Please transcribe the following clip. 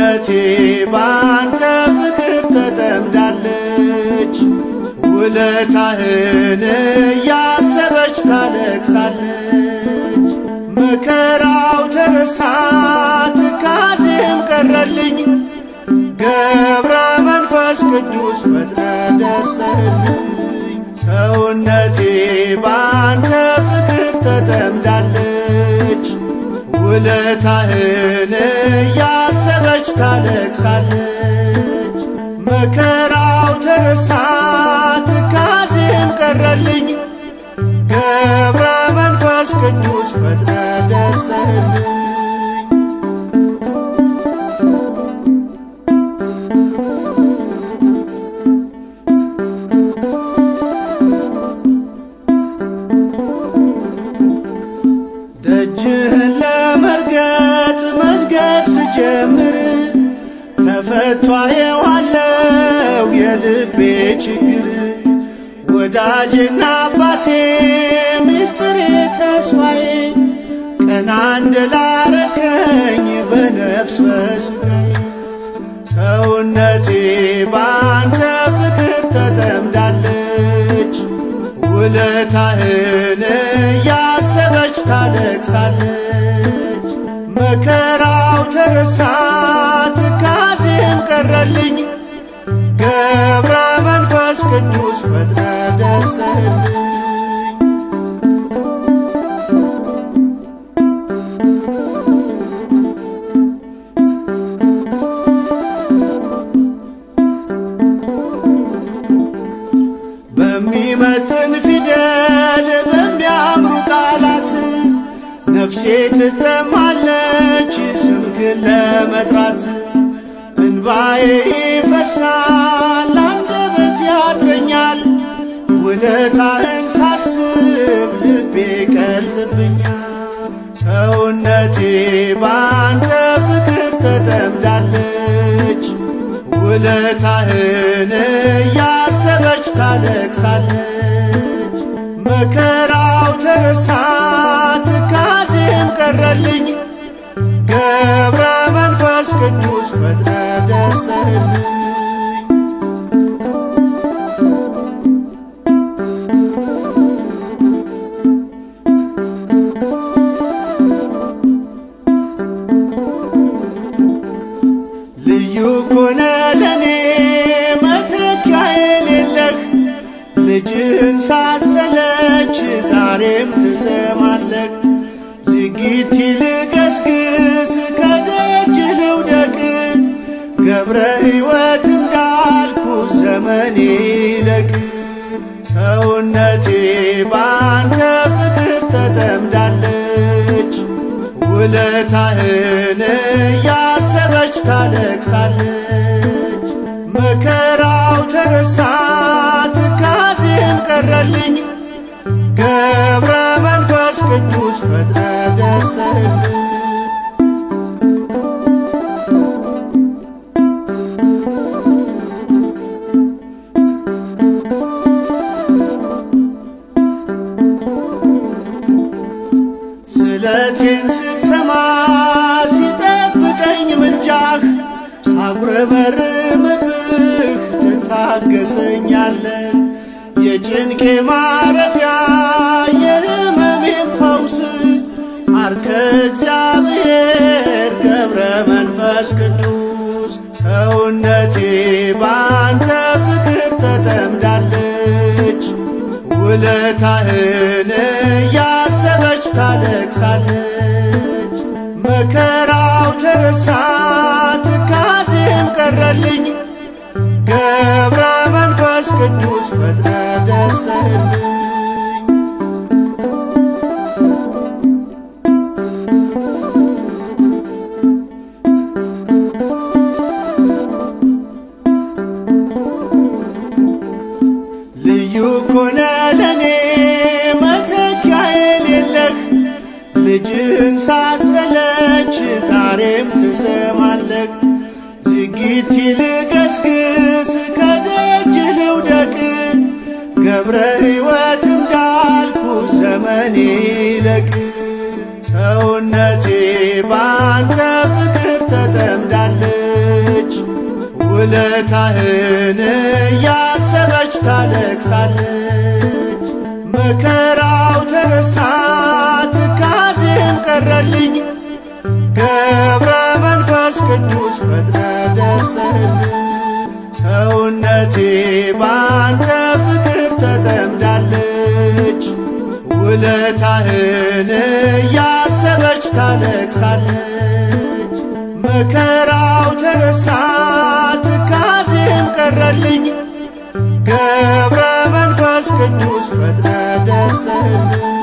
ሰውነቴ ባንተ ፍቅር ተጠምዳለች። ውለታህን እያሰበች ታለቅሳለች። መከራው ተረሳ ትካዜም ቀረልኝ። ገብረ መንፈስ ቅዱስ ፈጥነ ደርሰህልኝ። ሰውነቴ ባንተ ፍቅር ተጠምዳለች። ውለታህን እያሰበች ታለቅሳለች። መከራው ተረሳ ትካዜም ቀረልኝ። ገብረ መንፈስ ቅዱስ ፈጥነ ደርሰህልኝ። ደጅህን ለመርገጥ መንገድ ስጀምር ተፈቷ የዋለው የልቤ ችግር። ወዳጄና አባቴ ሚስጥሬ ተስፋዬ ቀና እንደላረከኝ በነፍስ በሥጋዬ። ሰውነቴ ባንተ ፍቅር ተጠምዳለች። ውለታህን እያሰበች ታለቅሳለች። መከራው ተረሳ ትካዜም ቀረልኝ። ገብረ መንፈስ ቅዱስ ፈጥነ ደርሰህልኝ። በሚመጥን ፊደል በሚያምሩ ቃላት ነፍሴ ትጠማለች ስምህን ለመጥራት። እንባዬ ይፈሳል አንደበት ያጥረኛል። ውለታህን ሳስብ ልቤ ቀልጥብኛል። ሰውነቴ ባንተ ፍቅር ተጠምዳለች። ውለታህን እያሰበች ታለቅሳለች። መከራው ተረሳ ትካዜም ቀረልኝ። ገብረ መንፈስ ቅዱስ ፈጥነ ደርሰህልኝ። ልዩ ኮነ ለኔ መተኪያ የሌለህ። ልጅህን ሳትሰለች ዛሬም ትሰማለህ። ዝጊት ልገስግስ ከደጅህ ልውደቅ። ገብረ ሕይወት እንዳልኩ ዘመኔ ይለቅ። ሰውነቴ ባንተ ፍቅር ተጠምዳለች። ውለታህን እያሰበች ታለቅሳለች። መከራው ተረሳ ትካዜም ቀረልኝ። ገብረ መንፈስ ቅዱስ ፈጥነ ደርሰህልኝ። ስለቴን ስትሰማ ሲጠብቀኝ ምልጃህ። ሳጉረመርምብህ ትታገሰኛለህ። የጭንቄ ማረፊያ የሕመሜም ፈውስ። አርከ እግዚአብሔር ገብረ መንፈስ ቅዱስ። ሰውነቴ ባንተ ፍቅር ተጠምዳለች። ውለታህን እያሰበች ታለቅሳለች። መከራው ተረሳ ትካዜም ቀረልኝ። ገብረ መንፈስ ቅዱስ ፈጥነ ደርሰህልኝ። ልዩ ኮነ ለኔ መተኪያ የሌለህ። ልጅህን ሳትሰለች ዛሬም ትሰማለህ። ዝጊት ልገስግስ ከደጅህ ልውደቅ። ገብረ ሕይወት እንዳልኩ ዘመኔ ይለቅ። ሰውነቴ ባንተ ፍቅር ተጠምዳለች። ትዘምራለች። ውለታህን እያሰበች ታለቅሳለች። መከራው ተረሳ ትካዜም ቀረልኝ፣ ገብረ መንፈስ ቅዱስ ፈጥነ ደርሰህልኝ። ሰውነቴ ባንተ ፍቅር ተጠምዳለች። ውለታህን እያሰበች ታለቅሳለች። መከራው ተረሳ ትካዜም ቀረልኝ፣ ገብረ መንፈስ ቅዱስ ፈጥነ ደርሰህልኝ።